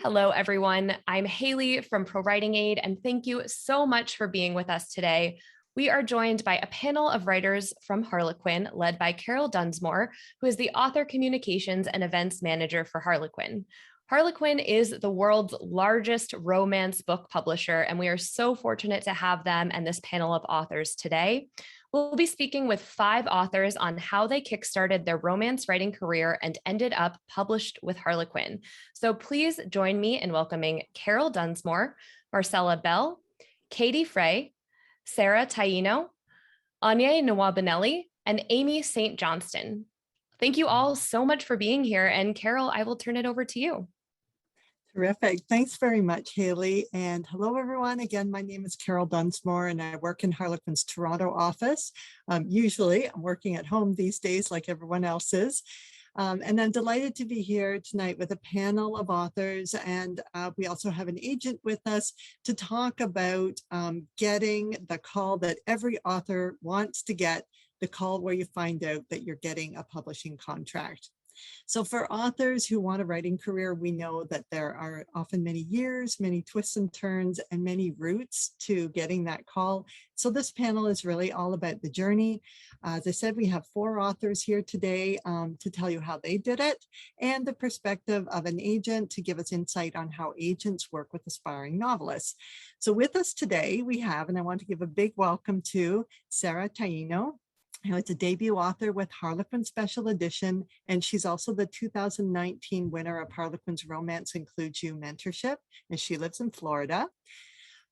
Hello, everyone. I'm Haley from ProWritingAid, and thank you so much for being with us today. We are joined by a panel of writers from Harlequin, led by Carol Dunsmore, who is the author communications and events manager for Harlequin. Harlequin is the world's largest romance book publisher, and we are so fortunate to have them and this panel of authors today. We'll be speaking with 5 authors on how they kickstarted their romance writing career and ended up published with Harlequin. So please join me in welcoming Carol Dunsmore, Marcella Bell, Katie Frey, Sarah Taino, Anya Nwabinelli, and Amy St. Johnston. Thank you all so much for being here. And Carol, I will turn it over to you. Terrific. Thanks very much, Haley. And hello, everyone. Again, my name is Carol Dunsmore, and I work in Harlequin's Toronto office. Usually, I'm working at home these days like everyone else is. And I'm delighted to be here tonight with a panel of authors. And we also have an agent with us to talk about getting the call that every author wants to get, the call where you find out that you're getting a publishing contract. So for authors who want a writing career, we know that there are often many years, many twists and turns, and many routes to getting that call. So this panel is really all about the journey. As I said, we have 4 authors here today to tell you how they did it, and the perspective of an agent to give us insight on how agents work with aspiring novelists. So with us today, we have, and I want to give a big welcome to Sarah Taino. It's a debut author with Harlequin Special Edition, and she's also the 2019 winner of Harlequin's Romance Includes You mentorship, and she lives in Florida.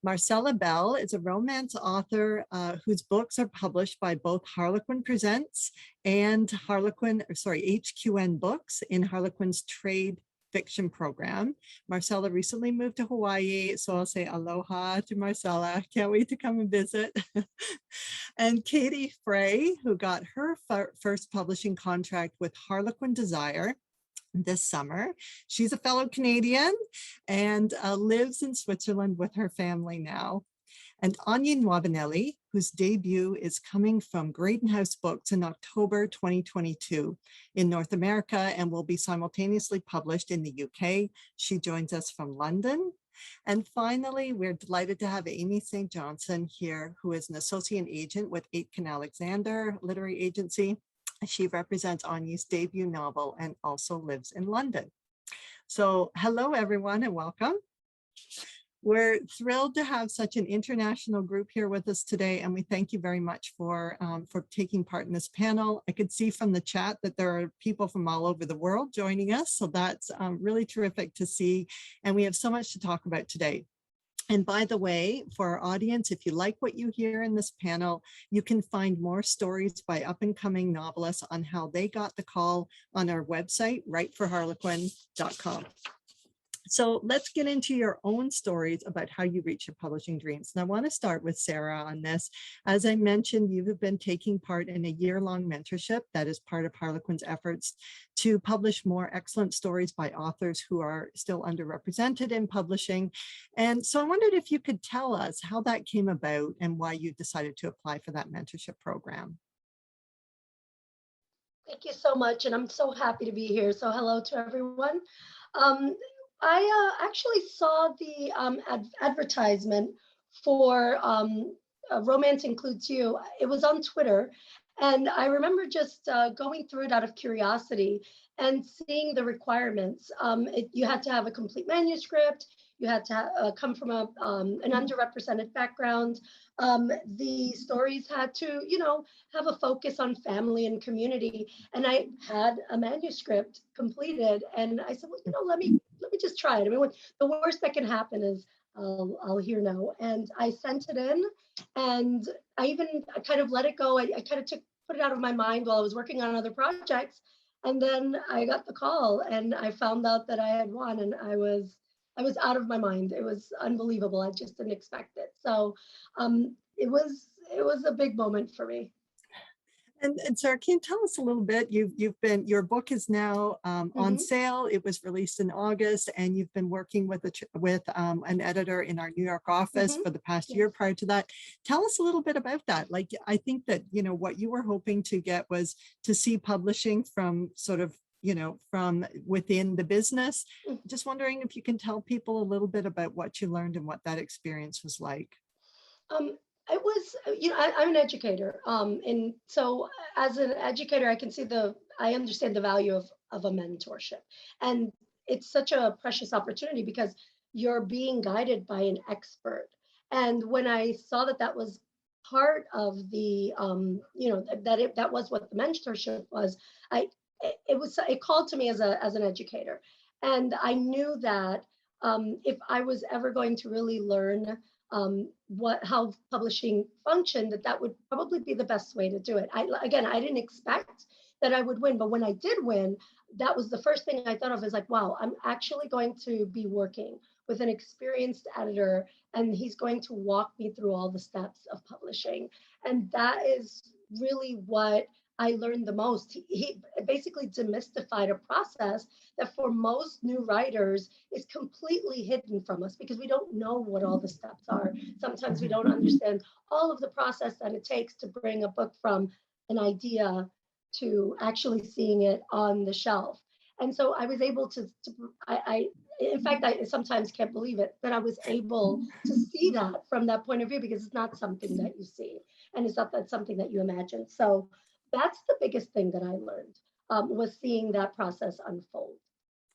Marcella Bell is a romance author whose books are published by both Harlequin Presents and HQN Books in Harlequin's trade fiction program. Marcella recently moved to Hawaii, so I'll say aloha to Marcella. Can't wait to come and visit. And Katie Frey, who got her first publishing contract with Harlequin Desire this summer. She's a fellow Canadian and lives in Switzerland with her family now. And Anya Nwabinelli, whose debut is coming from Graydon House Books in October 2022 in North America and will be simultaneously published in the UK. She joins us from London. And finally, we're delighted to have Amy St. Johnston here, who is an associate agent with Aitken Alexander Literary Agency. She represents Anya's debut novel and also lives in London. So hello, everyone, and welcome. We're thrilled to have such an international group here with us today, and we thank you very much for taking part in this panel. I could see from the chat that there are people from all over the world joining us, so that's really terrific to see, and we have so much to talk about today. And by the way, for our audience, if you like what you hear in this panel, you can find more stories by up-and-coming novelists on how they got the call on our website, writeforharlequin.com. So let's get into your own stories about how you reach your publishing dreams. And I want to start with Sarah on this. As I mentioned, you have been taking part in a year-long mentorship that is part of Harlequin's efforts to publish more excellent stories by authors who are still underrepresented in publishing. And so I wondered if you could tell us how that came about and why you decided to apply for that mentorship program. Thank you so much, and I'm so happy to be here. So hello to everyone. I actually saw the advertisement for Romance Includes You. It was on Twitter, and I remember just going through it out of curiosity and seeing the requirements. You had to have a complete manuscript. You had to come from an underrepresented background. The stories had to, have a focus on family and community. And I had a manuscript completed, and I said, well, let me just try it. I mean, the worst that can happen is I'll hear no. And I sent it in, and I kind of let it go. I kind of put it out of my mind while I was working on other projects. And then I got the call, and I found out that I had won, and I was out of my mind. It was unbelievable. I just didn't expect it. So it was a big moment for me. And Sarah, can you tell us a little bit? Your book is now on sale. It was released in August, and you've been working with an editor in our New York office for the past year prior to that. Tell us a little bit about that. Like, I think that what you were hoping to get was to see publishing from sort of from within the business. Just wondering if you can tell people a little bit about what you learned and what that experience was like. It was, I'm an educator. And so as an educator, I understand the value of a mentorship. And it's such a precious opportunity because you're being guided by an expert. And when I saw that was part of the, that was what the mentorship was, it called to me as an educator. And I knew that if I was ever going to really learn how publishing functioned, that would probably be the best way to do it. I didn't expect that I would win, but when I did win, that was the first thing I thought of, is like, wow, I'm actually going to be working with an experienced editor, and he's going to walk me through all the steps of publishing. And that is really what I learned the most. He basically demystified a process that for most new writers is completely hidden from us because we don't know what all the steps are. Sometimes we don't understand all of the process that it takes to bring a book from an idea to actually seeing it on the shelf. And so I was able in fact, I sometimes can't believe it, that I was able to see that from that point of view, because it's not something that you see, and it's not something that you imagine. So that's the biggest thing that I learned, was seeing that process unfold.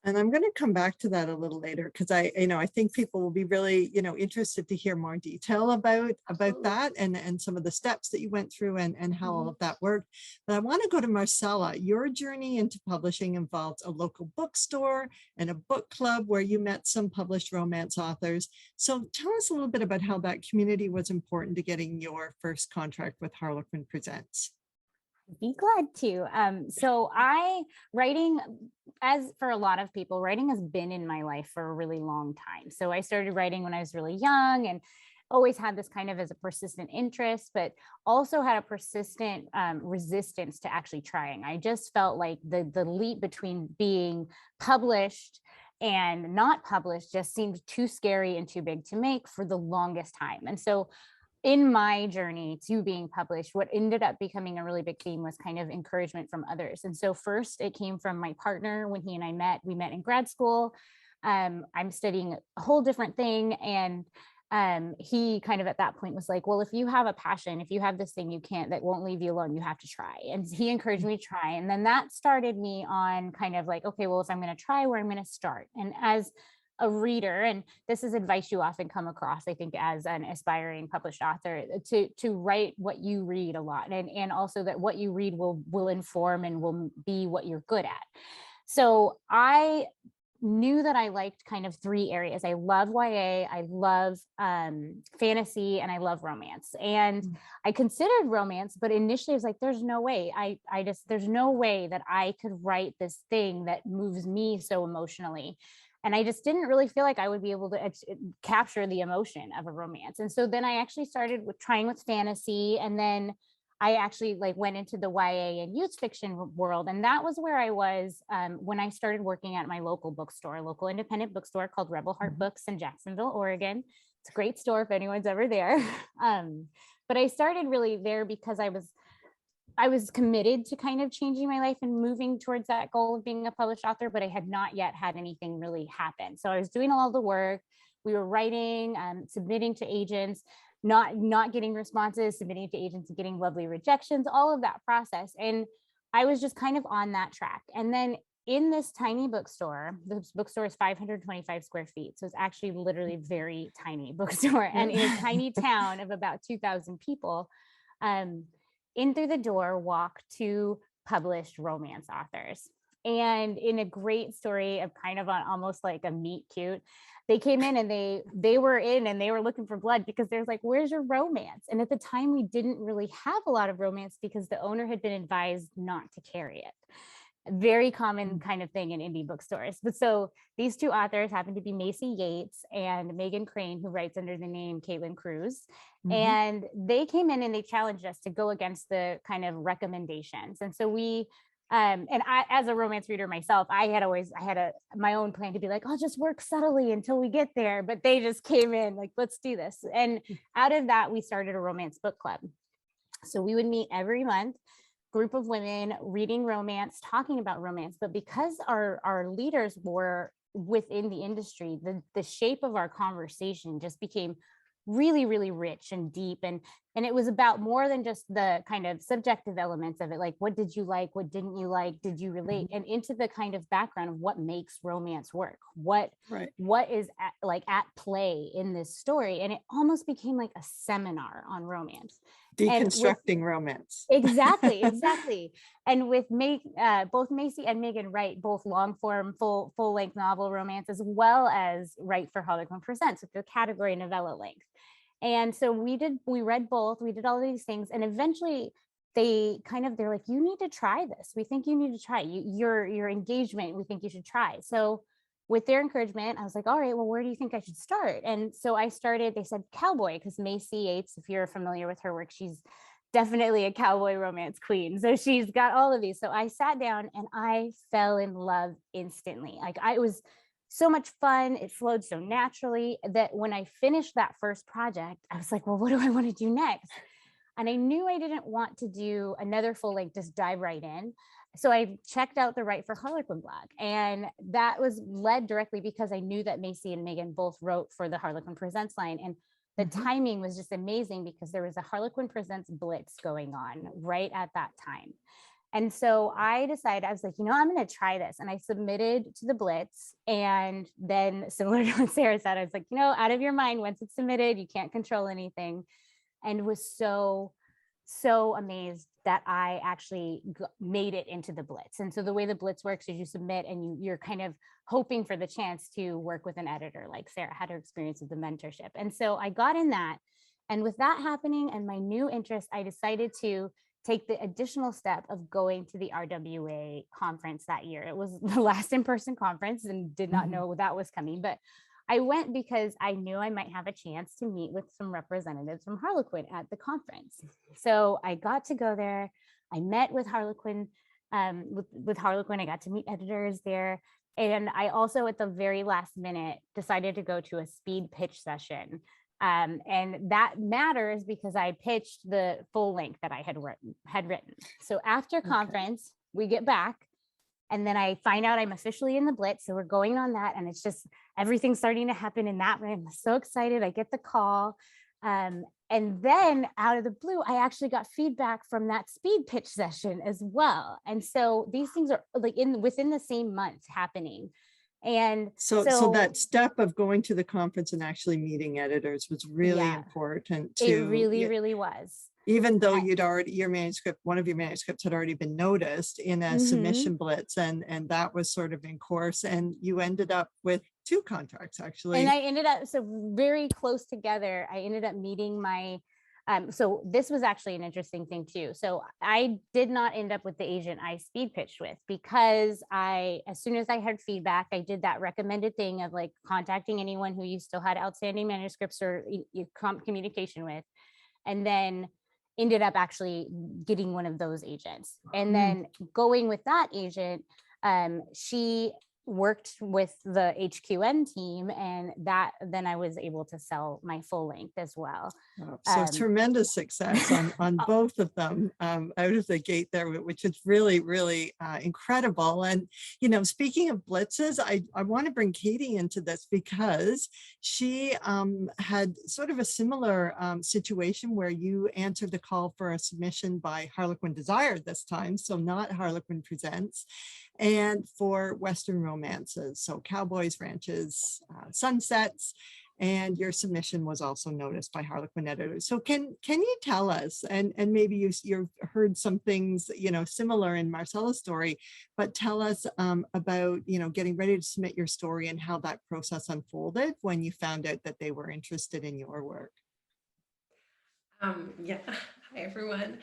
And I'm going to come back to that a little later, because I think people will be really, interested to hear more detail about that and some of the steps that you went through and how all of that worked. But I want to go to Marcella. Your journey into publishing involved a local bookstore and a book club where you met some published romance authors. So tell us a little bit about how that community was important to getting your first contract with Harlequin Presents. Be glad to. Writing, as for a lot of people, writing has been in my life for a really long time. So I started writing when I was really young and always had this kind of as a persistent interest, but also had a persistent resistance to actually trying. I just felt like the leap between being published and not published just seemed too scary and too big to make for the longest time. And so in my journey to being published, what ended up becoming a really big theme was kind of encouragement from others. And so first it came from my partner. When he and I met, we met in grad school. I'm studying a whole different thing. And he kind of at that point was like, well, if you have a passion, if you have this thing that won't leave you alone, you have to try. And he encouraged me to try. And then that started me on kind of like, okay, well, if I'm going to try, where I'm going to start. And as a reader, and this is advice you often come across, I think, as an aspiring published author, to write what you read a lot, and also that what you read will inform and will be what you're good at. So I knew that I liked kind of three areas. I love YA, I love fantasy, and I love romance. And I considered romance, but initially I was like, there's no way. There's no way that I could write this thing that moves me so emotionally. And I just didn't really feel like I would be able to capture the emotion of a romance. And so then I actually started trying with fantasy. And then I actually went into the YA and youth fiction world. And that was where I was when I started working at my local bookstore, local independent bookstore called Rebel Heart Books in Jacksonville, Oregon. It's a great store if anyone's ever there. But I started really there because I was committed to kind of changing my life and moving towards that goal of being a published author, but I had not yet had anything really happen. So I was doing all the work. We were writing, submitting to agents, not getting responses, submitting to agents and getting lovely rejections, all of that process. And I was just kind of on that track. And then in this tiny bookstore, this bookstore is 525 square feet. So it's actually literally very tiny bookstore, and in a tiny town of about 2,000 people. In through the door walk two published romance authors. And in a great story of kind of on almost like a meet cute, they came in and they were in and they were looking for blood because there's like, where's your romance? And at the time we didn't really have a lot of romance because the owner had been advised not to carry it. A very common kind of thing in indie bookstores. But so these two authors happen to be Macy Yates and Megan Crane, who writes under the name Caitlin Cruz. And they came in and they challenged us to go against the kind of recommendations. And so we, and I, as a romance reader myself, I had my own plan to be like, I'll just work subtly until we get there. But they just came in like, let's do this. And out of that, we started a romance book club. So we would meet every month. group of women reading romance, talking about romance, but because our leaders were within the industry, the shape of our conversation just became really, really rich and deep. And it was about more than just the kind of subjective elements of it. Like, what did you like? What didn't you like? Did you relate? And into the kind of background of what makes romance work? What is at play in this story? And it almost became like a seminar on romance. Deconstructing romance. Exactly. And with both Macy and Megan write both long form, full length novel romance, as well as write for Harlequin Presents with the category novella length. And so we read both, we did all these things. And eventually they're like, you need to try this. We think you need to try your engagement. We think you should try. So with their encouragement, I was like, all right, well, where do you think I should start? And so I started, they said cowboy, because Macy Yates, if you're familiar with her work, she's definitely a cowboy romance queen. So she's got all of these. So I sat down and I fell in love instantly. Like, it was so much fun. It flowed so naturally that when I finished that first project, I was like, well, what do I want to do next? And I knew I didn't want to do another full length, just dive right in. So I checked out the Write for Harlequin blog, and that was led directly because I knew that Macy and Megan both wrote for the Harlequin Presents line. And the timing was just amazing because there was a Harlequin Presents blitz going on right at that time. And so I decided, I was like, I'm going to try this. And I submitted to the blitz. And then, similar to what Sarah said, I was like, out of your mind, once it's submitted, you can't control anything. And was so amazed that I actually made it into the blitz. And so the way the blitz works is you submit and you're kind of hoping for the chance to work with an editor, like Sarah had her experience with the mentorship. And so I got in that. And with that happening and my new interest, I decided to take the additional step of going to the RWA conference that year. It was the last in-person conference and did not know that was coming, but I went because I knew I might have a chance to meet with some representatives from Harlequin at the conference. So I got to go there. I met with Harlequin, with Harlequin. I got to meet editors there. And I also, at the very last minute, decided to go to a speed pitch session. And that matters because I pitched the full length that I had written. So after conference, we get back. And then I find out I'm officially in the blitz. So we're going on that. And it's just everything starting to happen in that way. I'm so excited. I get the call. And then out of the blue, I actually got feedback from that speed pitch session as well. And so these things are like within the same month happening. And so that step of going to the conference and actually meeting editors was really important to, it really was. Even though one of your manuscripts had already been noticed in a submission blitz, and that was sort of in course, and you ended up with 2 contracts actually. And I ended up, so very close together, I ended up meeting my, so this was actually an interesting thing too. So I did not end up with the agent I speed pitched with because as soon as I had feedback, I did that recommended thing of like contacting anyone who you still had outstanding manuscripts or communication with. And then ended up actually getting one of those agents. And then going with that agent, she worked with the HQN team, and then I was able to sell my full length as well. So tremendous success on both of them out of the gate there, which is really, really incredible. And, speaking of blitzes, I want to bring Katie into this because she had sort of a similar situation where you answered the call for a submission by Harlequin Desire this time, so not Harlequin Presents, and for Western romances, so cowboys, ranches, sunsets, and your submission was also noticed by Harlequin editors. So can you tell us, and maybe you've heard some things similar in Marcella's story, but tell us about getting ready to submit your story and how that process unfolded when you found out that they were interested in your work. Hi everyone.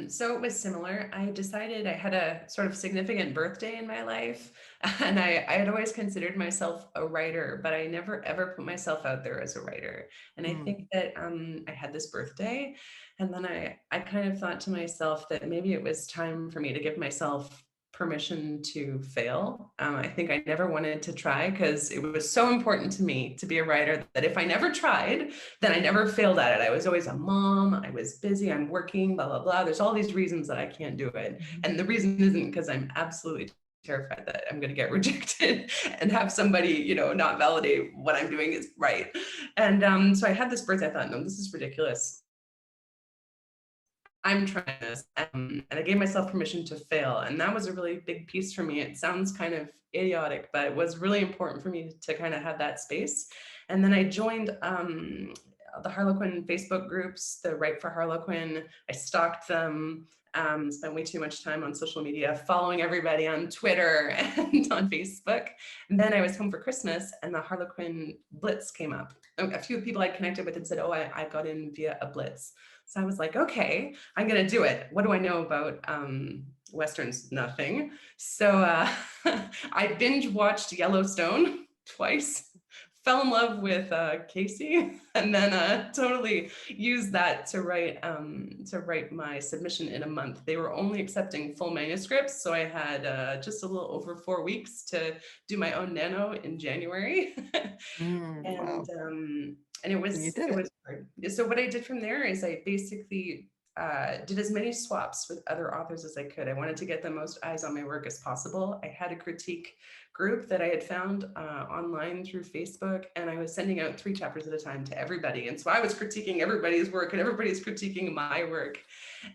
So it was similar. I decided I had a sort of significant birthday in my life, and I had always considered myself a writer, but I never ever put myself out there as a writer. And I think that I had this birthday, and then I kind of thought to myself that maybe it was time for me to give myself permission to fail. I think I never wanted to try because it was so important to me to be a writer that if I never tried, then I never failed at it. I was always a mom, I was busy, I'm working, blah, blah, blah. There's all these reasons that I can't do it. And the reason isn't because I'm absolutely terrified that I'm going to get rejected and have somebody, you know, not validate what I'm doing is right. And so I had this birthday, I thought, no, this is ridiculous. I'm trying this. And I gave myself permission to fail. And that was a really big piece for me. It sounds kind of idiotic, but it was really important for me to kind of have that space. And then I joined the Harlequin Facebook groups, the Write for Harlequin. I stalked them, spent way too much time on social media, following everybody on Twitter and on Facebook. And then I was home for Christmas and the Harlequin Blitz came up. A few people I connected with and said, oh, I got in via a Blitz. So I was like, okay, I'm going to do it. What do I know about Westerns? Nothing. So I binge watched Yellowstone twice, fell in love with Casey, and then totally used that to write my submission in a month. They were only accepting full manuscripts. So I had just a little over 4 weeks to do my own nano in January. Wow. And it was hard. So what I did from there is I basically did as many swaps with other authors as I could. I wanted to get the most eyes on my work as possible. I had a critique group that I had found online through Facebook, and I was sending out 3 chapters at a time to everybody. And so I was critiquing everybody's work and everybody's critiquing my work.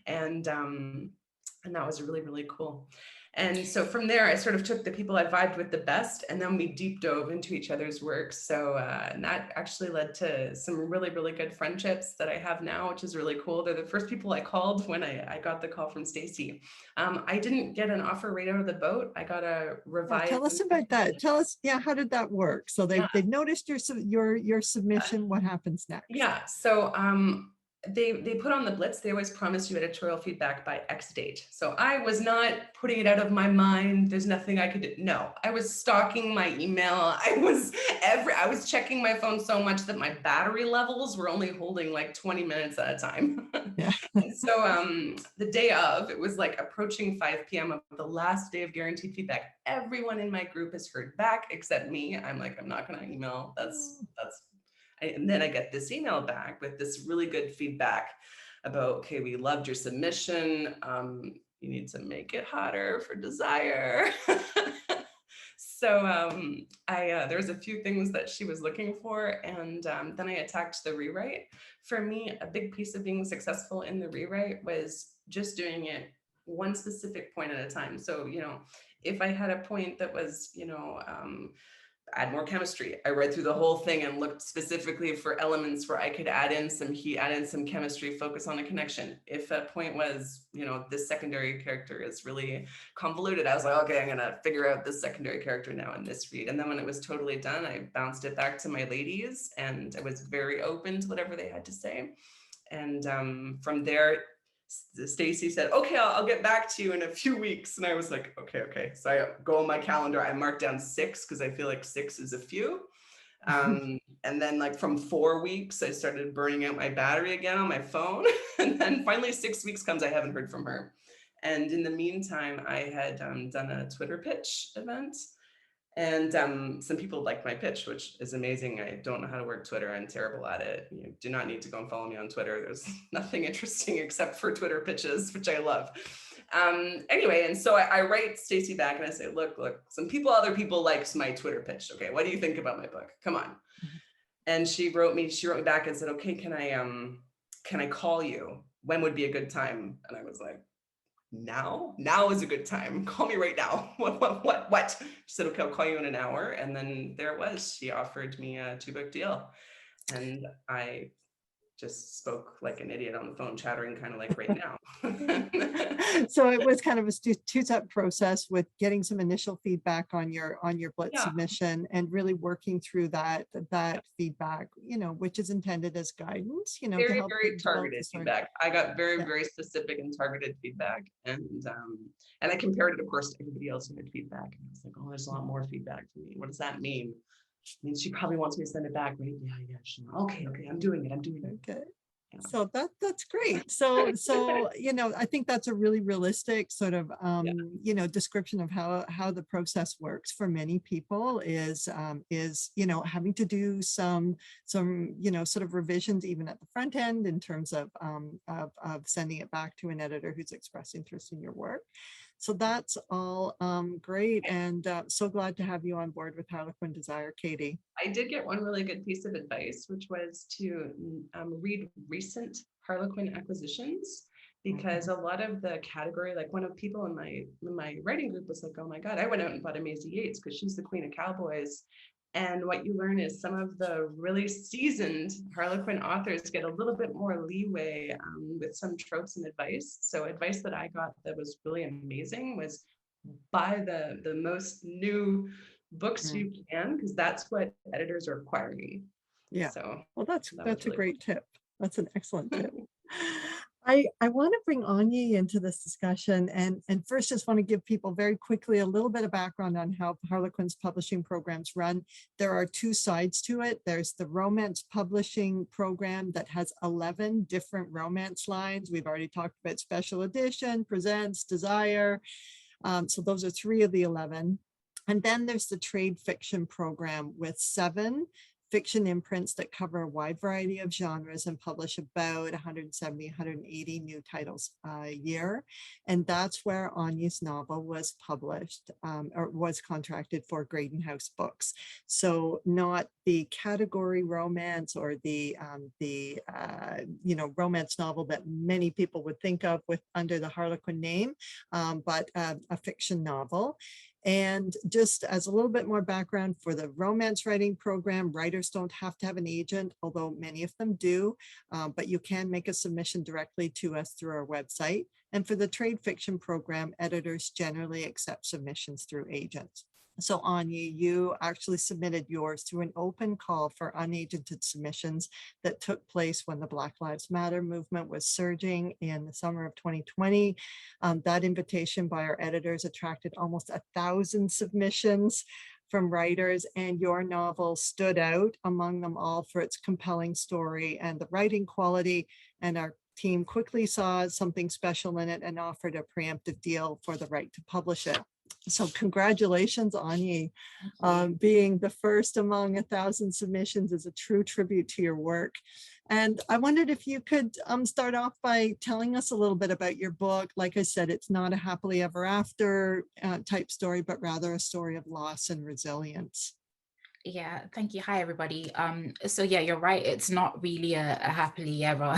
And that was really, really cool. And so from there, I sort of took the people I vibed with the best, and then we deep dove into each other's work. So and that actually led to some really, really good friendships that I have now, which is really cool. They're the first people I called when I got the call from Stacy. I didn't get an offer right out of the boat. I got a revised. Tell us about that. Tell us, how did that work? So they've noticed your submission. What happens next? Yeah. So they put on the Blitz, they always promise you editorial feedback by X date. So I was not putting it out of my mind. There's nothing I could do. No, I was stalking my email. I was checking my phone so much that my battery levels were only holding like 20 minutes at a time. Yeah. So the day of, it was like approaching 5 p.m. of the last day of guaranteed feedback. Everyone in my group has heard back except me. I'm like, I'm not gonna email. And then I get this email back with this really good feedback about, okay, we loved your submission. You need to make it hotter for desire. So there's a few things that she was looking for. And then I attacked the rewrite. For me, a big piece of being successful in the rewrite was just doing it one specific point at a time. So, you know, if I had a point that was, you know, add more chemistry, I read through the whole thing and looked specifically for elements where I could add in some heat, add in some chemistry, focus on a connection. If a point was, you know, this secondary character is really convoluted, I was like, okay, I'm gonna figure out this secondary character now in this read. And then when it was totally done, I bounced it back to my ladies and I was very open to whatever they had to say. And from there, Stacy said, okay, I'll get back to you in a few weeks. And I was like, okay. So I go on my calendar, I marked down 6 because I feel like 6 is a few. And then like from 4 weeks, I started burning out my battery again on my phone. And then finally 6 weeks comes, I haven't heard from her. And in the meantime, I had done a Twitter pitch event. And some people liked my pitch, which is amazing. I don't know how to work Twitter. I'm terrible at it. You do not need to go and follow me on Twitter. There's nothing interesting except for Twitter pitches, which I love. Anyway, and so I write Stacy back and I say, look, other people liked my Twitter pitch. Okay, what do you think about my book? Come on. And she wrote me back and said, okay, can I call you? When would be a good time? And I was like, now is a good time. Call me right now. What? She said, okay, I'll call you in an hour. And then there it was. She offered me a 2-book deal. And I just spoke like an idiot on the phone, chattering kind of like right now. So it was kind of a two-step process with getting some initial feedback on your Blitz submission and really working through that feedback, you know, which is intended as guidance, you know, very, to help very targeted feedback. I got very specific and targeted feedback. And I compared it, of course, to everybody else who had feedback. And I was like, oh, there's a lot more feedback for me. What does that mean? I mean, she probably wants me to send it back, right? Yeah, sure. Okay, I'm doing it. Okay. So that's great. So I think that's a really realistic sort of description of how the process works for many people is having to do some sort of revisions even at the front end in terms of sending it back to an editor who's expressed interest in your work. So that's all great, and so glad to have you on board with Harlequin Desire, Katie. I did get one really good piece of advice, which was to read recent Harlequin acquisitions, because a lot of the category, like one of people in my writing group was like, oh my God, I went out and bought a Maisie Yates because she's the queen of cowboys. And what you learn is some of the really seasoned Harlequin authors get a little bit more leeway with some tropes and advice. So advice that I got that was really amazing was buy the most new books you can, because that's what editors are acquiring. Yeah. So well, that's really a great tip. That's an excellent tip. I want to bring Anya into this discussion, and first just want to give people very quickly a little bit of background on how Harlequin's publishing programs run. There are two sides to it. There's the romance publishing program that has 11 different romance lines. We've already talked about special edition, presents, desire. So those are 3 of the 11. And then there's the trade fiction program with 7 fiction imprints that cover a wide variety of genres and publish about 170, 180 new titles a year. And that's where Anya's novel was published or was contracted for Graydon House Books. So not the category romance or the romance novel that many people would think of with under the Harlequin name, but a fiction novel. And just as a little bit more background for the romance writing program, writers don't have to have an agent, although many of them do, but you can make a submission directly to us through our website. And for the trade fiction program, editors generally accept submissions through agents. So Anya, you actually submitted yours through an open call for unagented submissions that took place when the Black Lives Matter movement was surging in the summer of 2020. That invitation by our editors attracted almost 1,000 submissions from writers, and your novel stood out among them all for its compelling story and the writing quality, and our team quickly saw something special in it and offered a preemptive deal for the right to publish it. So congratulations, Anya. Being the first among 1,000 submissions is a true tribute to your work. And I wondered if you could start off by telling us a little bit about your book. Like I said, it's not a happily ever after type story, but rather a story of loss and resilience. Yeah, thank you. Hi, everybody. So yeah, you're right. It's not really a happily ever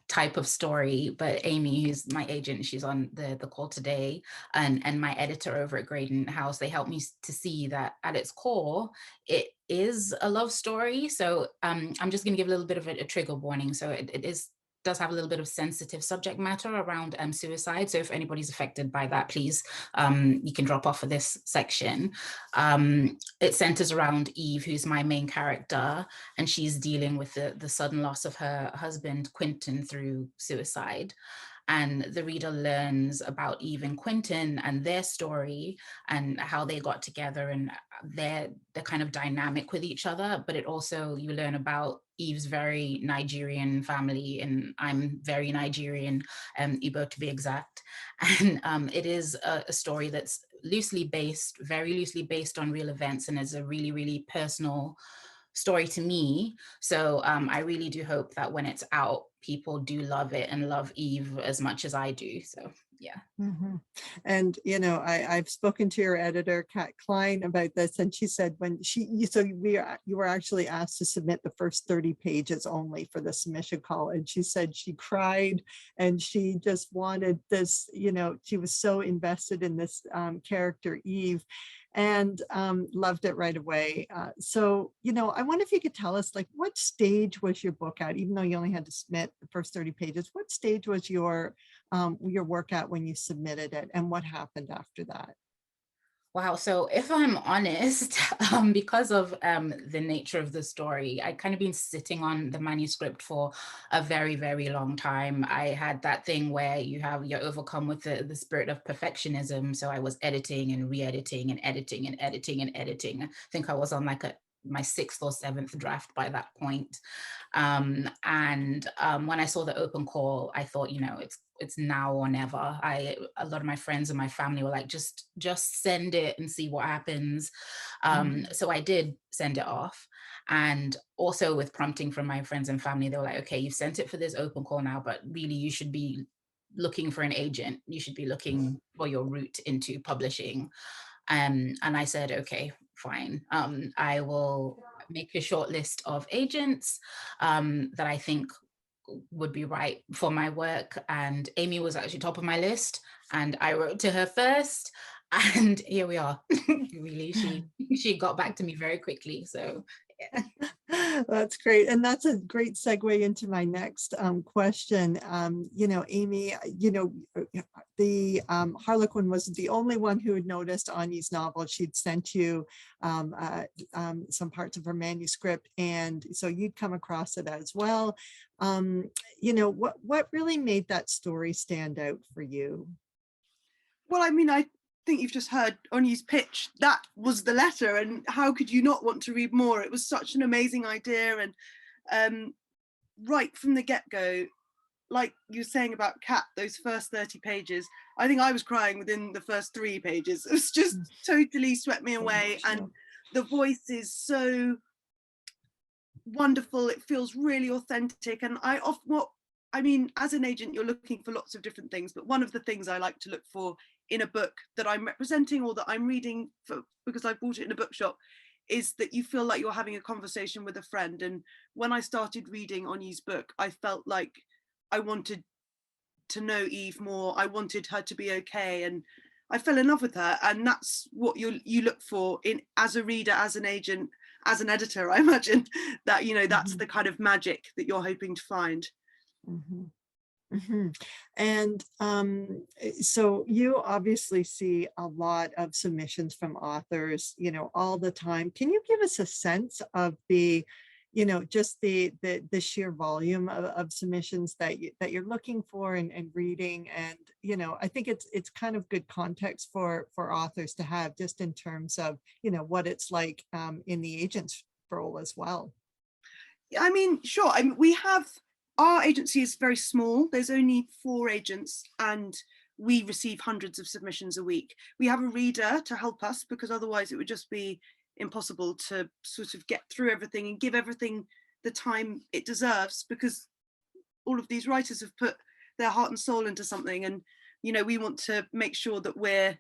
type of story, but Amy, who's my agent, she's on the call today, and my editor over at Graydon House, they helped me to see that at its core, it is a love story. So I'm just going to give a little bit of a trigger warning. So it does have a little bit of sensitive subject matter around suicide. So if anybody's affected by that, please, you can drop off of this section. It centers around Eve, who's my main character, and she's dealing with the sudden loss of her husband, Quentin, through suicide. And the reader learns about Eve and Quentin and their story and how they got together and their kind of dynamic with each other. But it also, you learn about Eve's very Nigerian family, and I'm very Nigerian, Igbo to be exact. And it is a story that's very loosely based on real events, and is a really, really personal story to me. So I really do hope that when it's out, people do love it and love Eve as much as I do. So yeah. Mm-hmm. And I've spoken to your editor, Kat Klein, about this, and she said you were actually asked to submit the first 30 pages only for the submission call, and she said she cried and she just wanted this. She was so invested in this character Eve, and loved it right away. So I wonder if you could tell us, like, what stage was your book at, even though you only had to submit the first 30 pages? What stage was your work at when you submitted it, and what happened after that? Wow. So if I'm honest, because of the nature of the story, I kind of been sitting on the manuscript for a very, very long time. I had that thing where you're overcome with the spirit of perfectionism. So I was editing and re-editing and editing and editing and editing. I think I was on like a my 6th or 7th draft by that point. And when I saw the open call, I thought, you know, it's now or never. A lot of my friends and my family were like, just send it and see what happens. So I did send it off. And also with prompting from my friends and family, they were like, okay, you've sent it for this open call now, but really you should be looking for an agent. You should be looking for your route into publishing. And I said, okay, fine. I will make a short list of agents that I think would be right for my work. And Amy was actually top of my list, and I wrote to her first, and here we are. Really, she got back to me very quickly. So yeah. That's great. And that's a great segue into my next question. You know, Amy, you know, the Harlequin was the only one who had noticed Anya's novel. She'd sent you some parts of her manuscript, and so you'd come across it as well. You know, what really made that story stand out for you? Well, I mean, I think you've just heard Anya's pitch. That was the letter, and how could you not want to read more? It was such an amazing idea, and right from the get-go, like you were saying about Kat, those first 30 pages, I think I was crying within the first 3 pages. It was just totally swept me away, and the voice is so wonderful. It feels really authentic, and I mean, as an agent, you're looking for lots of different things, but one of the things I like to look for in a book that I'm representing or that I'm reading for, because I bought it in a bookshop, is that you feel like you're having a conversation with a friend. And when I started reading Anya's book, I felt like I wanted to know Eve more. I wanted her to be okay, and I fell in love with her. And that's what you look for in as a reader, as an agent, as an editor. I imagine that, you know, that's the kind of magic that you're hoping to find. And so you obviously see a lot of submissions from authors, you know, all the time. Can you give us a sense of the, you know, just the sheer volume of submissions that you're looking for and reading? And, you know, I think it's kind of good context for authors to have, just in terms of, you know, what it's like in the agent's role as well. I mean, sure. I mean, our agency is very small. There's only 4 agents, and we receive hundreds of submissions a week. We have a reader to help us, because otherwise it would just be impossible to sort of get through everything and give everything the time it deserves, because all of these writers have put their heart and soul into something, and, you know, we want to make sure that we're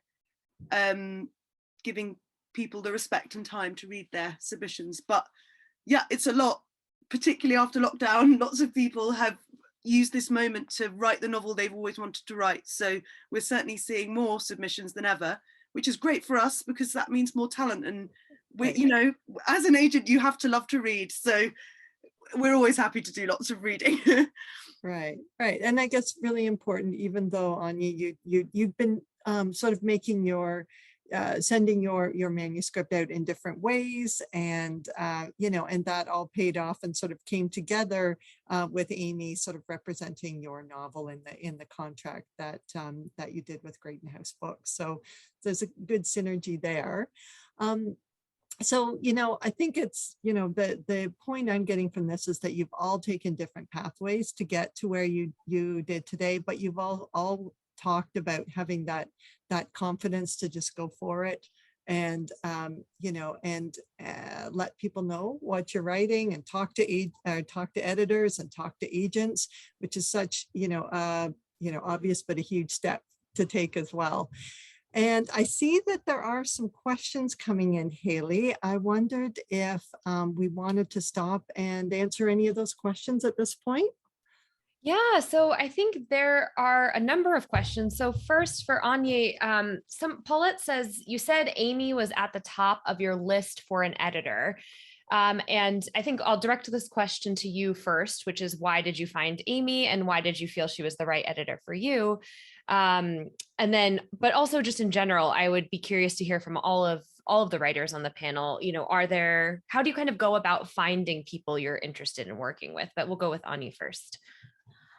giving people the respect and time to read their submissions. But yeah, it's a lot. Particularly after lockdown, lots of people have used this moment to write the novel they've always wanted to write. So we're certainly seeing more submissions than ever, which is great for us, because that means more talent. And we, you know, as an agent, you have to love to read. So we're always happy to do lots of reading. Right. And I guess really important, even though Anya, you've been sort of making your sending your manuscript out in different ways, and you know, and that all paid off and sort of came together with Amy sort of representing your novel in the contract that that you did with Great House Books. So there's a good synergy there. So, you know, I think it's, you know, the point I'm getting from this is that you've all taken different pathways to get to where you did today, but you've all talked about having that confidence to just go for it, and you know, and let people know what you're writing, and talk to editors and talk to agents, which is such, you know, obvious but a huge step to take as well. And I see that there are some questions coming in, Haley. I wondered if we wanted to stop and answer any of those questions at this point. Yeah, so I think there are a number of questions. So first for Anya, Paulette says, you said Amy was at the top of your list for an editor. And I think I'll direct this question to you first, which is, why did you find Amy, and why did you feel she was the right editor for you? And then, but also just in general, I would be curious to hear from all of the writers on the panel, you know, how do you kind of go about finding people you're interested in working with? But we'll go with Anya first.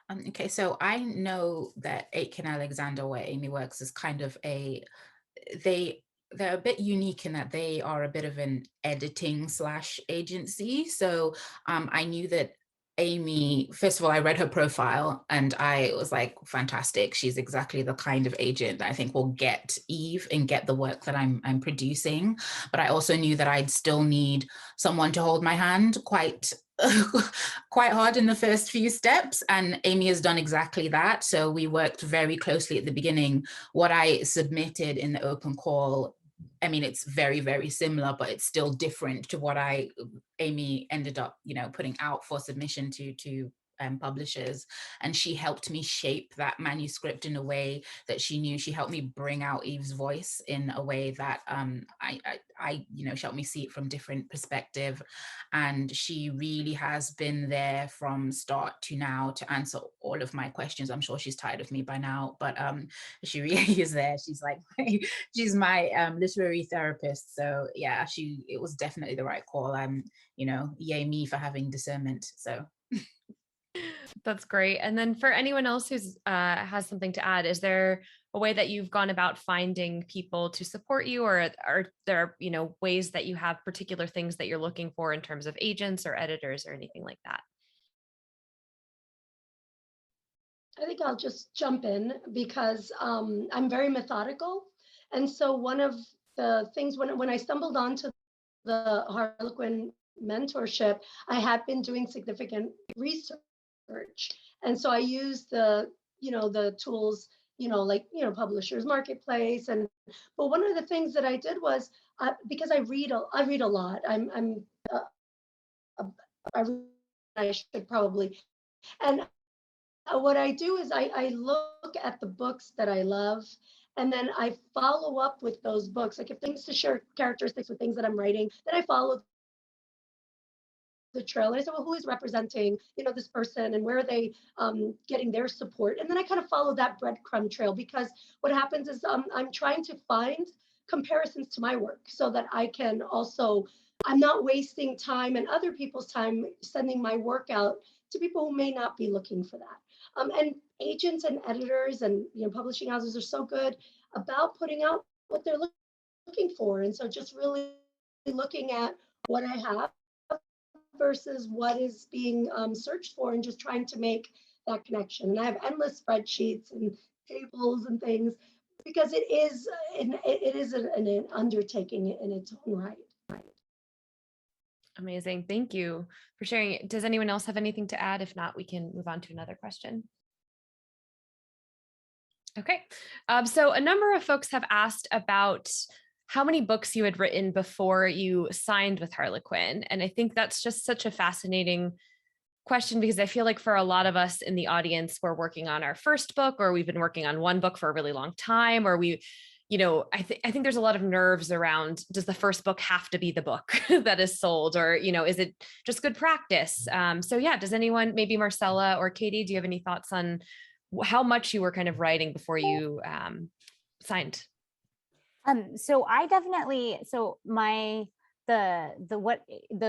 Okay, so I know that Aitken Alexander, where Amy works, is kind of they they're a bit unique in that they are a bit of an editing / agency. So I knew that Amy, first of all, I read her profile and I was like, fantastic. She's exactly the kind of agent that I think will get Eve and get the work that I'm producing. But I also knew that I'd still need someone to hold my hand quite quite hard in the first few steps. And Amy has done exactly that. So we worked very closely at the beginning. What I submitted in the open call, I mean, it's very, very similar, but it's still different to what Amy ended up, putting out for submission to publishers. And she helped me shape that manuscript in a way that she knew. She helped me bring out Eve's voice in a way that she helped me see it from different perspective. And she really has been there from start to now to answer all of my questions. I'm sure she's tired of me by now, but she really is there. She's like, she's my literary therapist. So yeah, it was definitely the right call. Yay me for having discernment. So that's great. And then for anyone else who's has something to add, is there a way that you've gone about finding people to support you, or are there, ways that you have particular things that you're looking for in terms of agents or editors or anything like that? I think I'll just jump in because I'm very methodical. And so one of the things when I stumbled onto the Harlequin mentorship, I had been doing significant research. And so I used the tools, Publishers Marketplace. But one of the things that I did was because I read a lot. I should probably. And what I do is I look at the books that I love, and then I follow up with those books. Like if things to share characteristics with things that I'm writing, then I follow the trail. And I say, well, who is representing, this person, and where are they getting their support? And then I kind of follow that breadcrumb trail, because what happens is I'm trying to find comparisons to my work so that I can also, I'm not wasting time and other people's time sending my work out to people who may not be looking for that. And agents and editors and publishing houses are so good about putting out what they're looking for. And so just really looking at what I have versus what is being searched for, and just trying to make that connection. And I have endless spreadsheets and tables and things, because it is an undertaking in its own right. Amazing. Thank you for sharing. Does anyone else have anything to add? If not, we can move on to another question. Okay. So a number of folks have asked about how many books you had written before you signed with Harlequin. And I think that's just such a fascinating question, because I feel like for a lot of us in the audience, we're working on our first book, or we've been working on one book for a really long time, or I think there's a lot of nerves around, does the first book have to be the book that is sold, or, is it just good practice? So yeah, does anyone, maybe Marcella or Katie, do you have any thoughts on how much you were kind of writing before you signed? So I definitely, the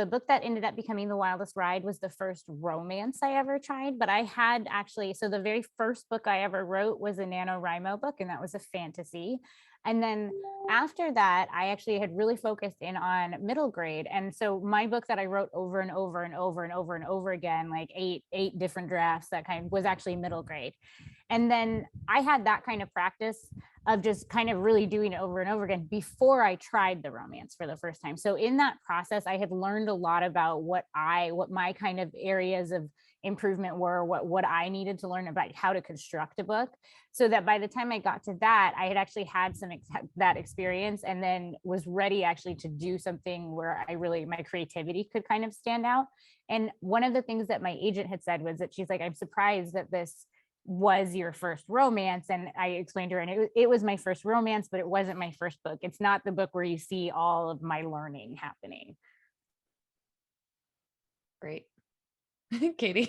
book that ended up becoming The Wildest Ride was the first romance I ever tried, but I had actually, so the very first book I ever wrote was a NaNoWriMo book, and that was a fantasy. And then after that, I actually had really focused in on middle grade. And so my book that I wrote over and over and over and over and over again, like eight different drafts, that kind was actually middle grade. And then I had that kind of practice of just kind of really doing it over and over again before I tried the romance for the first time. So in that process, I had learned a lot about what my kind of areas of improvement were, what I needed to learn about how to construct a book, so that by the time I got to that, I had actually had that experience, and then was ready actually to do something where my creativity could kind of stand out. And one of the things that my agent had said was that she's like, I'm surprised that this was your first romance. And I explained to her, and it was my first romance, but it wasn't my first book. It's not the book where you see all of my learning happening. Great. Katie.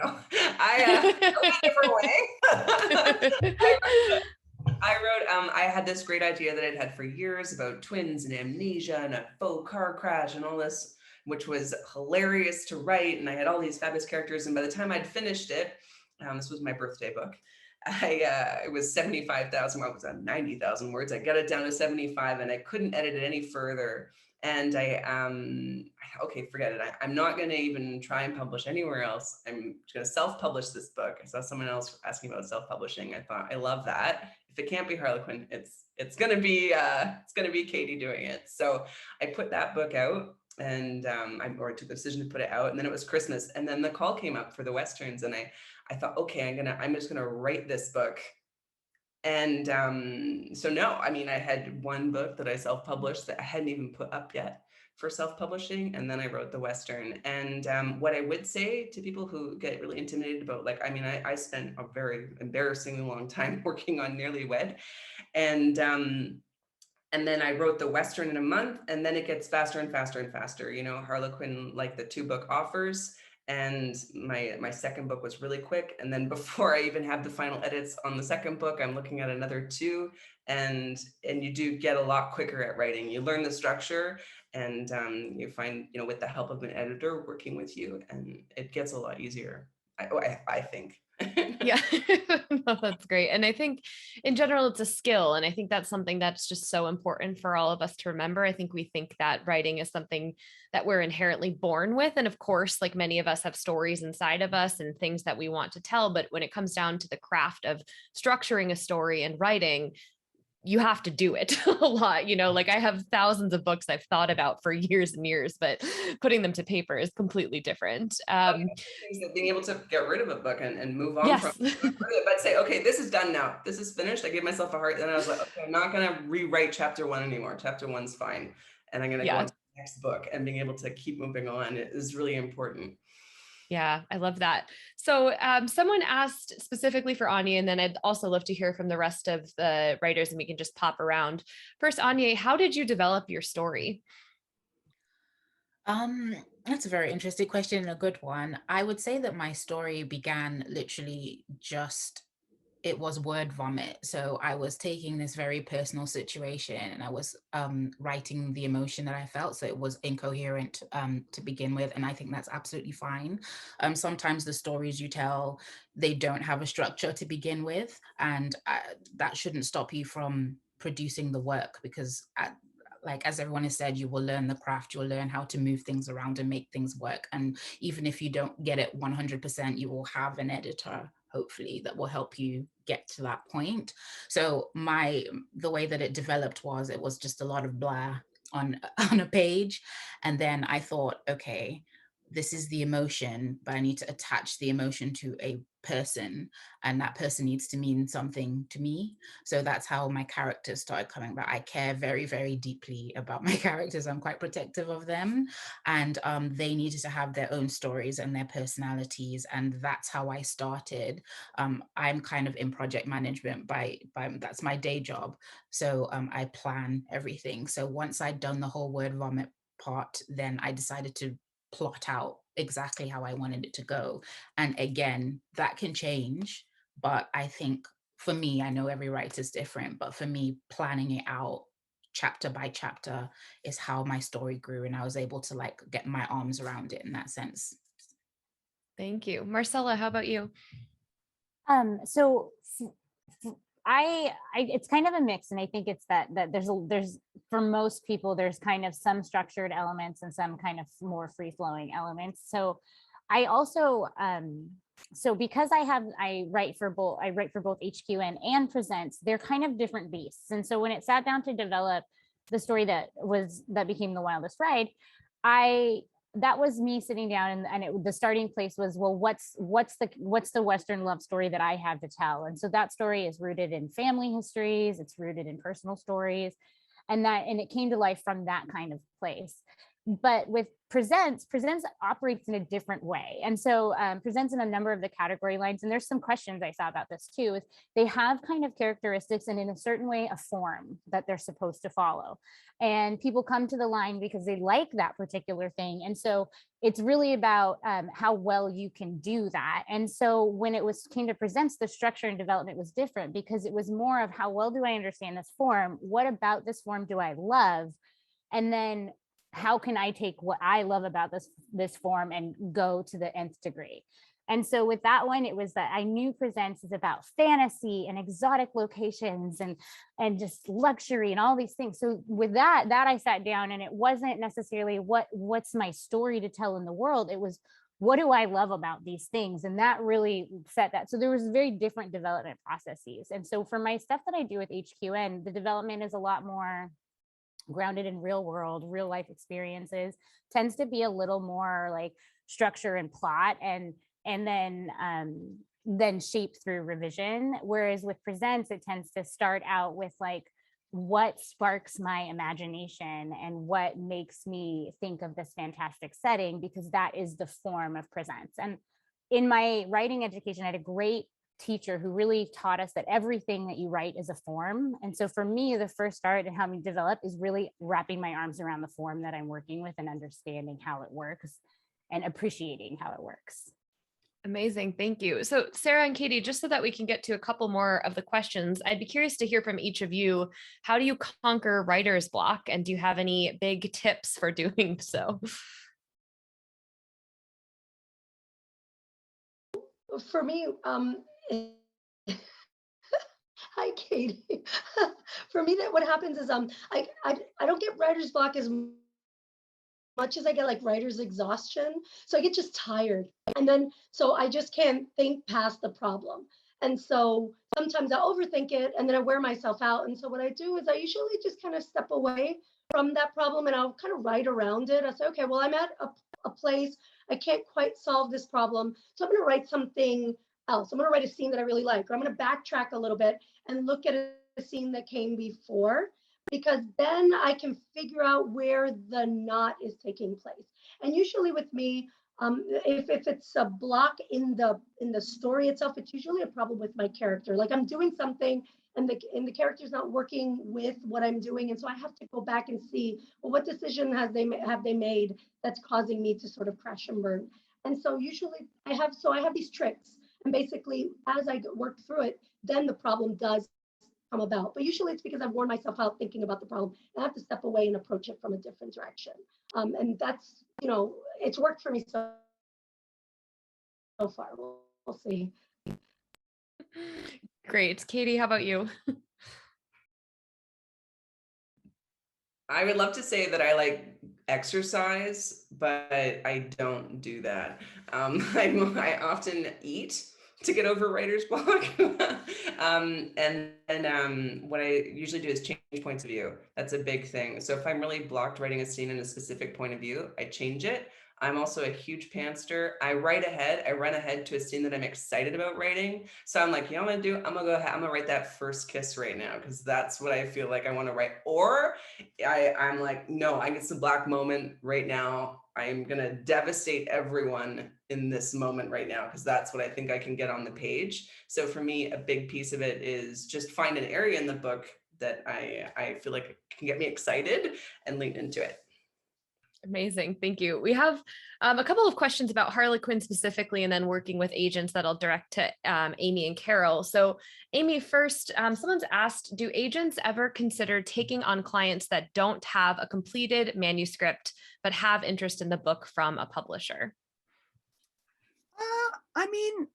I don't know. A different way. I had this great idea that I'd had for years about twins and amnesia and a faux car crash and all this, which was hilarious to write. And I had all these fabulous characters. And by the time I'd finished it, this was my birthday book, it was 75,000, what was that, 90,000 words. I got it down to 75 and I couldn't edit it any further. And okay, forget it. I'm not going to even try and publish anywhere else. I'm just going to self-publish this book. I saw someone else asking about self-publishing. I thought, I love that. If it can't be Harlequin, it's going to be Katie doing it. So I put that book out, and I took the decision to put it out, and then it was Christmas, and then the call came up for the Westerns, and I thought, okay, I'm just gonna write this book. And so no, I mean, I had one book that I self-published that I hadn't even put up yet for self-publishing, and then I wrote the Western. And what I would say to people who get really intimidated about, like, I mean, I spent a very embarrassingly long time working on Nearly Wed, and then I wrote the Western in a month, and then it gets faster and faster and faster. You know, Harlequin, like the 2-book offers, and my second book was really quick. And then before I even have the final edits on the second book, I'm looking at another 2, and you do get a lot quicker at writing. You learn the structure, and you find, you know, with the help of an editor working with you, and it gets a lot easier. I think. Yeah, no, that's great. And I think in general, it's a skill. And I think that's something that's just so important for all of us to remember. I think we think that writing is something that we're inherently born with. And of course, like many of us have stories inside of us and things that we want to tell. But when it comes down to the craft of structuring a story and writing, you have to do it a lot, you know, like I have thousands of books I've thought about for years and years, but putting them to paper is completely different. Things that being able to get rid of a book and move on Yes. from it, but say, okay, this is done now. This is finished. I gave myself a heart. Then I was like, okay, I'm not going to rewrite chapter 1 anymore. Chapter 1's fine. And I'm going to go on to the next book, and being able to keep moving on is really important. Yeah, I love that. So someone asked specifically for Anya, and then I'd also love to hear from the rest of the writers, and we can just pop around. First, Anya, how did you develop your story? That's a very interesting question and a good one. I would say that my story began literally it was word vomit. So I was taking this very personal situation, and I was writing the emotion that I felt. So it was incoherent to begin with. And I think that's absolutely fine. Sometimes the stories you tell, they don't have a structure to begin with. And that shouldn't stop you from producing the work, because like as everyone has said, you will learn the craft, you'll learn how to move things around and make things work. And even if you don't get it 100%, you will have an editor, hopefully, that will help you get to that point. So the way that it developed was, it was just a lot of blah on a page. And then I thought, okay, this is the emotion, but I need to attach the emotion to a person, and that person needs to mean something to me. So that's how my characters started coming about. I care very, very deeply about my characters. I'm quite protective of them, and they needed to have their own stories and their personalities, and that's how I started. I'm kind of in project management by that's my day job. So I plan everything. So once I'd done the whole word vomit part, then I decided to plot out exactly how I wanted it to go. And again, that can change, but I think for me, I know every writer's different, but for me, planning it out chapter by chapter is how my story grew, and I was able to like get my arms around it in that sense. Thank you. Marcella, how about you? So I it's kind of a mix, and I think it's that there's for most people, there's kind of some structured elements and some kind of more free-flowing elements. So I also so because I write for both HQN and Presents, they're kind of different beasts. And so when it sat down to develop the story that became The Wildest Ride, that was me sitting down, and the starting place was, well, what's the Western love story that I have to tell? And so that story is rooted in family histories, it's rooted in personal stories, and it came to life from that kind of place. But with Presents operates in a different way. And so Presents in a number of the category lines, and there's some questions I saw about this too, is they have kind of characteristics and in a certain way a form that they're supposed to follow. And people come to the line because they like that particular thing. And so it's really about how well you can do that. And so when it came to Presents, the structure and development was different, because it was more of how well do I understand this form? What about this form do I love? And then how can I take what I love about this form and go to the nth degree? And so with that one, it was that I knew Presents is about fantasy and exotic locations and just luxury and all these things. So with that I sat down, and it wasn't necessarily what's my story to tell in the world. It was, what do I love about these things? And that really set that. So there was very different development processes. And so for my stuff that I do with HQN, the development is a lot more grounded in real world, real life experiences, tends to be a little more like structure and plot, and then shaped through revision. Whereas with Presents, it tends to start out with like, what sparks my imagination and what makes me think of this fantastic setting, because that is the form of Presents. And in my writing education, I had a great teacher who really taught us that everything that you write is a form. And so for me, the first start in how we develop is really wrapping my arms around the form that I'm working with and understanding how it works and appreciating how it works. Amazing. Thank you. So Sarah and Katie, just so that we can get to a couple more of the questions, I'd be curious to hear from each of you. How do you conquer writer's block? And do you have any big tips for doing so? For me, hi Katie. For me, that what happens is I don't get writer's block as much as I get like writer's exhaustion. So I get just tired. And then, so I just can't think past the problem. And so sometimes I overthink it and then I wear myself out. And so what I do is I usually just kind of step away from that problem and I'll kind of write around it. I say, okay, well, I'm at a place, I can't quite solve this problem. So I'm going to write something else. I'm going to write a scene that I really like, or I'm going to backtrack a little bit and look at a scene that came before, because then I can figure out where the knot is taking place. And usually with me, if it's a block in the story itself, it's usually a problem with my character. Like I'm doing something and the character's not working with what I'm doing, and so I have to go back and see, well, what decision have they made that's causing me to sort of crash and burn. And so usually I have these tricks, and basically as I work through it, then the problem does come about. But usually it's because I've worn myself out thinking about the problem and I have to step away and approach it from a different direction. And that's, it's worked for me so far. We'll see. Great. Katie, how about you? I would love to say that I like exercise, but I don't do that. I often eat to get over writer's block. And what I usually do is change points of view. That's a big thing. So if I'm really blocked writing a scene in a specific point of view, I change it. I'm also a huge pantser. I run ahead to a scene that I'm excited about writing. So I'm like, you know what I'm gonna do? I'm gonna write that first kiss right now, because that's what I feel like I want to write. Or I'm like, no, I get the black moment right now. I'm gonna devastate everyone in this moment right now, because that's what I think I can get on the page. So for me, a big piece of it is just find an area in the book that I feel like can get me excited and lean into it. Amazing. Thank you. We have a couple of questions about Harlequin specifically, and then working with agents that I'll direct to Amy and Carol. So Amy, first, someone's asked, do agents ever consider taking on clients that don't have a completed manuscript, but have interest in the book from a publisher? I mean,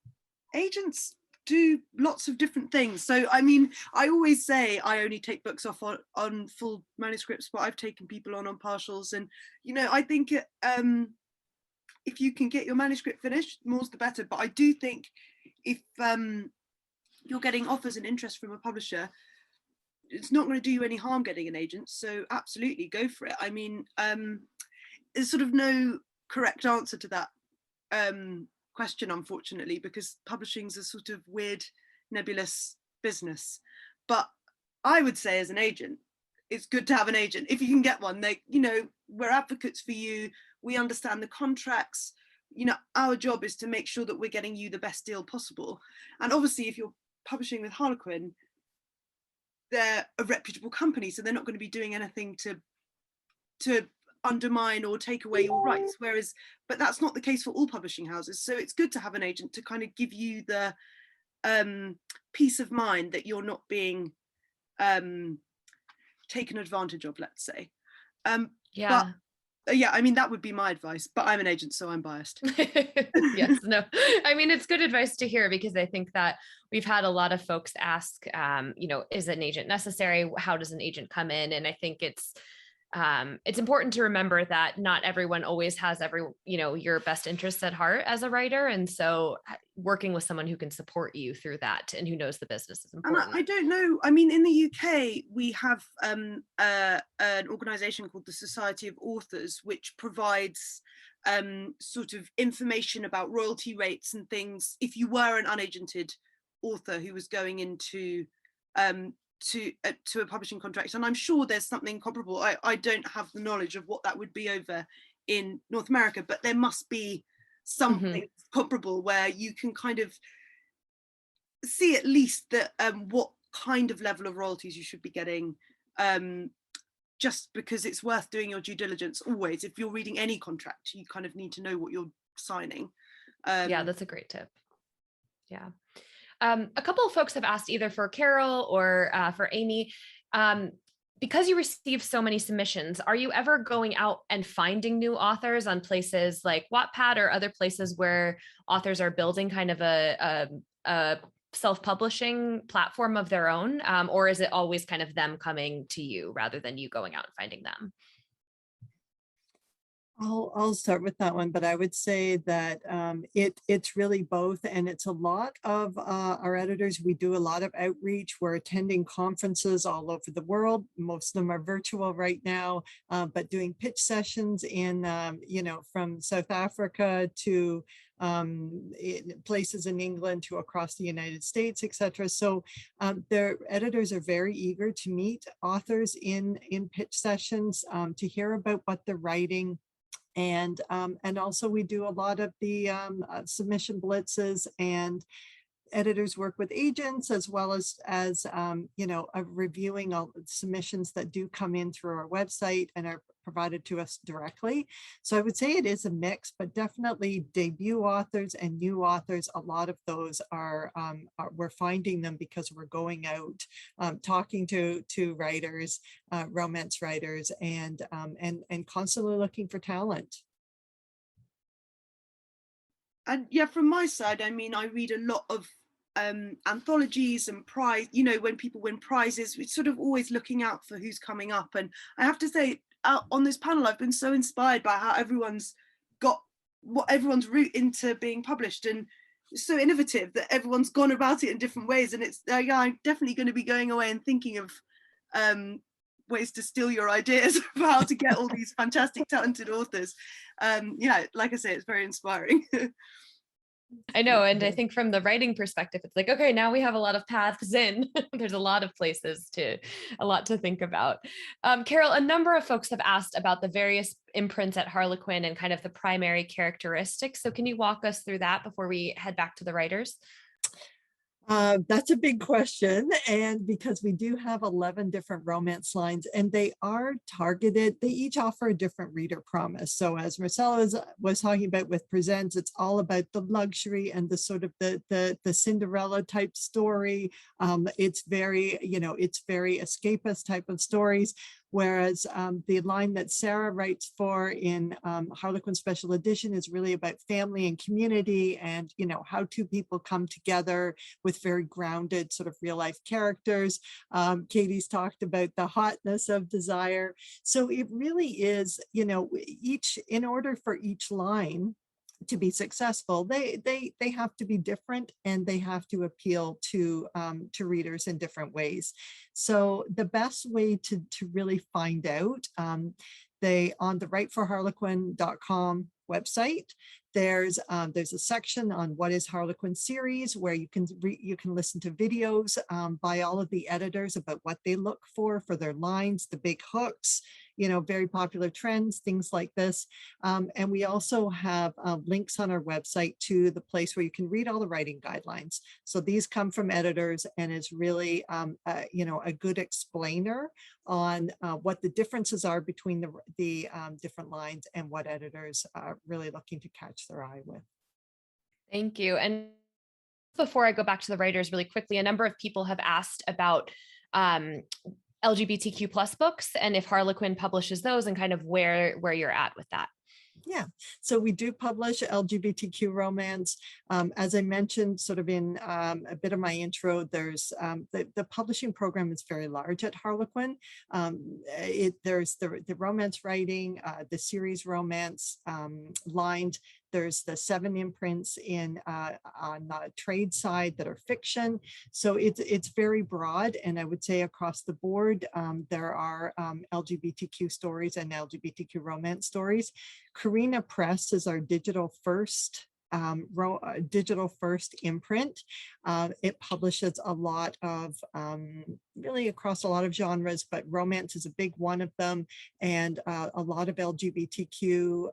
agents do lots of different things. So, I mean, I always say I only take books off on full manuscripts, but I've taken people on partials. And, I think if you can get your manuscript finished, more's the better. But I do think if you're getting offers and interest from a publisher, it's not going to do you any harm getting an agent. So absolutely go for it. I mean, there's sort of no correct answer to that question, unfortunately, because publishing is a sort of weird, nebulous business. But I would say as an agent, it's good to have an agent. If you can get one, we're advocates for you. We understand the contracts. Our job is to make sure that we're getting you the best deal possible. And obviously, if you're publishing with Harlequin, they're a reputable company, so they're not going to be doing anything to undermine or take away your rights, but that's not the case for all publishing houses. So it's good to have an agent to kind of give you the peace of mind that you're not being taken advantage of, let's say. But yeah, I mean, that would be my advice, but I'm an agent, so I'm biased. Yes, no, I mean, it's good advice to hear, because I think that we've had a lot of folks ask, is an agent necessary? How does an agent come in? And I think it's important to remember that not everyone always has your best interests at heart as a writer. And so working with someone who can support you through that and who knows the business is important. And I don't know, I mean, in the UK, we have an organisation called the Society of Authors, which provides sort of information about royalty rates and things if you were an unagented author who was going into to a publishing contract. And I'm sure there's something comparable. I don't have the knowledge of what that would be over in North America, but there must be something comparable where you can kind of see at least that what kind of level of royalties you should be getting, just because it's worth doing your due diligence always. If you're reading any contract, you kind of need to know what you're signing. Yeah, that's a great tip. Yeah. A couple of folks have asked, either for Carol or for Amy, because you receive so many submissions, are you ever going out and finding new authors on places like Wattpad or other places where authors are building kind of a self-publishing platform of their own? Or is it always kind of them coming to you rather than you going out and finding them? I'll start with that one, but I would say that it's really both, and it's a lot of our editors. We do a lot of outreach. We're attending conferences all over the world. Most of them are virtual right now, but doing pitch sessions in, from South Africa to places in England to across the United States, etc. So their editors are very eager to meet authors in pitch sessions, to hear about what they're writing. And also we do a lot of the submission blitzes, and editors work with agents as well as reviewing all the submissions that do come in through our website and are provided to us directly. So I would say it is a mix, but definitely debut authors and new authors, a lot of those are we're finding them because we're going out, talking to writers, romance writers, and constantly looking for talent. And yeah, from my side, I mean, I read a lot of anthologies and prize, when people win prizes, we're sort of always looking out for who's coming up. And I have to say, on this panel, I've been so inspired by how everyone's route into being published, and it's so innovative that everyone's gone about it in different ways. And it's I'm definitely going to be going away and thinking of ways to steal your ideas of how to get all these fantastic talented authors. Like I say, it's very inspiring. I know. And I think from the writing perspective, it's like, okay, now we have a lot of paths in. There's a lot of places a lot to think about. Carol, a number of folks have asked about the various imprints at Harlequin and kind of the primary characteristics. So can you walk us through that before we head back to the writers? That's a big question, and because we do have 11 different romance lines, and they are targeted, they each offer a different reader promise. So as Marcella was talking about with Presents, it's all about the luxury and the sort of the Cinderella type story. It's very, it's very escapist type of stories. Whereas the line that Sarah writes for in Harlequin Special Edition is really about family and community, and how two people come together with very grounded sort of real life characters. Katie's talked about the hotness of desire. So it really is, in order for each line to be successful, they have to be different, and they have to appeal to readers in different ways. So the best way to really find out, on the writeforharlequin.com website, there's a section on what is Harlequin series, where you can listen to videos by all of the editors about what they look for their lines, the big hooks, very popular trends, things like this. And we also have links on our website to the place where you can read all the writing guidelines. So these come from editors, and is really a good explainer on what the differences are between the different lines and what editors are really looking to catch their eye with. Thank you. And before I go back to the writers really quickly, a number of people have asked about LGBTQ plus books, and if Harlequin publishes those, and kind of where you're at with that. Yeah, so we do publish LGBTQ romance. As I mentioned, sort of in a bit of my intro, there's the publishing program is very large at Harlequin. There's the romance writing, the series romance lined. There's the 7 imprints on the trade side that are fiction. So it's very broad, and I would say across the board, there are LGBTQ stories and LGBTQ romance stories. Carina Press is our digital first imprint. It publishes a lot of, really across a lot of genres, but romance is a big one of them. And a lot of LGBTQ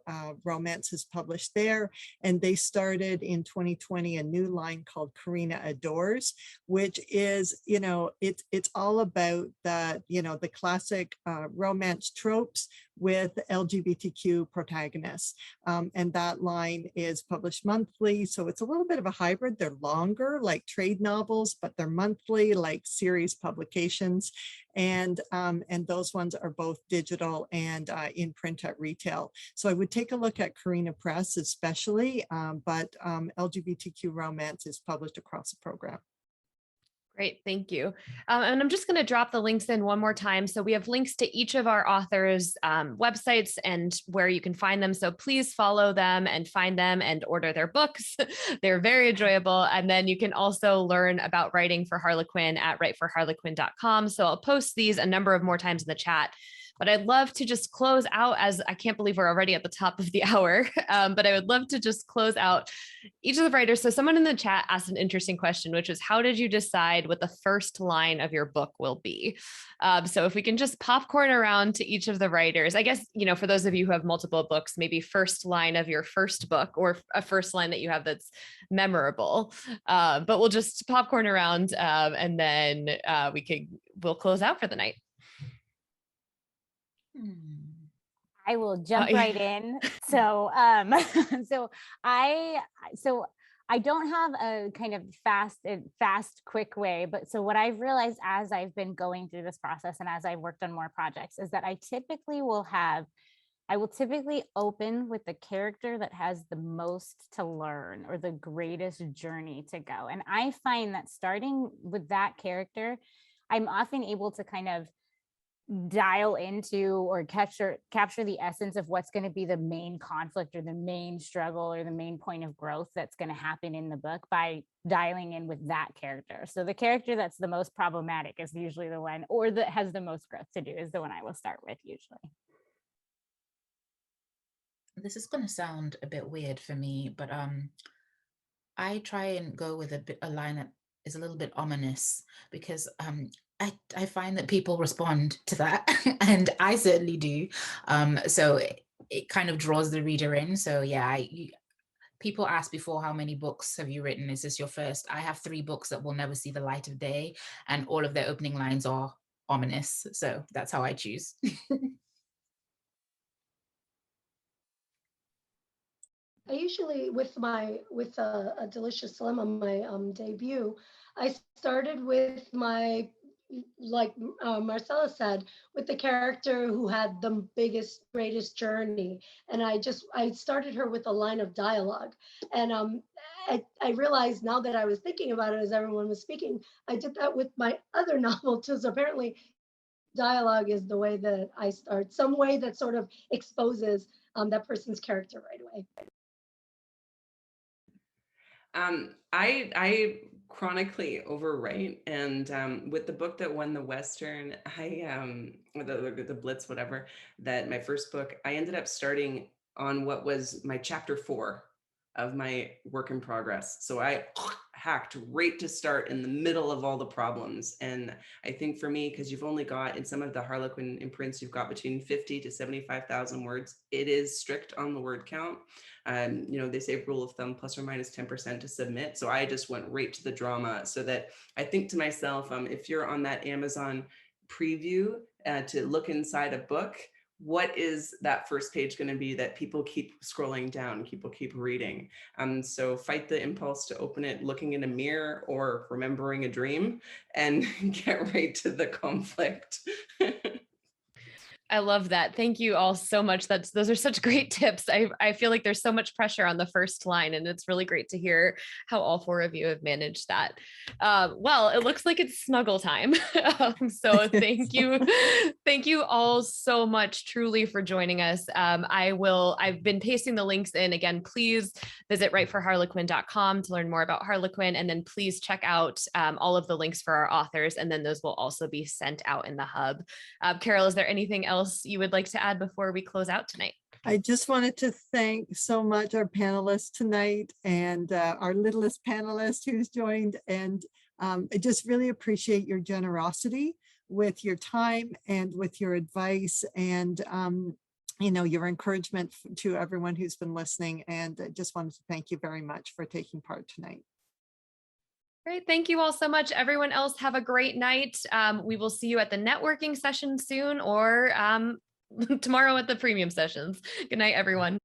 romance is published there. And they started in 2020 a new line called Carina Adores, which is, it's all about the classic romance tropes with LGBTQ protagonists. And that line is published monthly. So it's a little bit of a hybrid. They're longer, like trade novels, but they're monthly, like series publications. And those ones are both digital and in print at retail. So I would take a look at Carina Press especially, but LGBTQ romance is published across the program. Great, thank you. And I'm just going to drop the links in one more time. So we have links to each of our authors' websites and where you can find them. So please follow them and find them and order their books. They're very enjoyable. And then you can also learn about writing for Harlequin at writeforharlequin.com. So I'll post these a number of more times in the chat. But I'd love to just close out, as I can't believe we're already at the top of the hour, but I would love to just close out each of the writers. So someone in the chat asked an interesting question, which is, how did you decide what the first line of your book will be? So if we can just popcorn around to each of the writers, I guess, for those of you who have multiple books, maybe first line of your first book, or a first line that you have that's memorable. But we'll just popcorn around and then we'll close out for the night. I will jump right in. So, so I don't have a kind of fast, quick way, but so what I've realized as I've been going through this process and as I've worked on more projects is that I will typically open with the character that has the most to learn or the greatest journey to go. And I find that starting with that character, I'm often able to kind of dial into or capture the essence of what's going to be the main conflict or the main struggle or the main point of growth that's going to happen in the book by dialing in with that character. So the character that's the most problematic is usually the one, or that has the most growth to do is the one I will start with usually. This is going to sound a bit weird for me, but I try and go with a line that is a little bit ominous, because I find that people respond to that, and I certainly do. So it kind of draws the reader in. So yeah, people ask before, how many books have you written? Is this your first? I have 3 books that will never see the light of day, and all of their opening lines are ominous. So that's how I choose. I usually, with a Delicious Dilemma, my debut, I started with my, like Marcella said, with the character who had the greatest journey. And I started her with a line of dialogue. And I realized now that I was thinking about it as everyone was speaking, I did that with my other novel too. So apparently dialogue is the way that I start, some way that sort of exposes that person's character right away. I chronically overwrite, and with the book that won the Western, the Blitz, whatever, that my first book, I ended up starting on what was my chapter 4 of my work in progress. So I hacked right to start in the middle of all the problems. And I think for me, because you've only got, in some of the Harlequin imprints, you've got between 50 to 75,000 words. It is strict on the word count. They say rule of thumb, plus or minus 10% to submit. So I just went right to the drama, so that I think to myself, if you're on that Amazon preview to look inside a book, what is that first page going to be that people keep scrolling down, people keep reading? So fight the impulse to open it looking in a mirror or remembering a dream, and get right to the conflict. I love that. Thank you all so much. Those are such great tips. I feel like there's so much pressure on the first line, and it's really great to hear how all four of you have managed that. Well, it looks like it's snuggle time. So thank you all so much, truly, for joining us. I've been pasting the links in. Again, please visit writeforharlequin.com to learn more about Harlequin, and then please check out all of the links for our authors, and then those will also be sent out in the hub. Carol, is there anything else you would like to add before we close out tonight? I just wanted to thank so much our panelists tonight, and our littlest panelist who's joined. And I just really appreciate your generosity with your time and with your advice, and your encouragement to everyone who's been listening. And I just wanted to thank you very much for taking part tonight. Great. Thank you all so much. Everyone else, have a great night. We will see you at the networking session soon, or tomorrow at the premium sessions. Good night, everyone.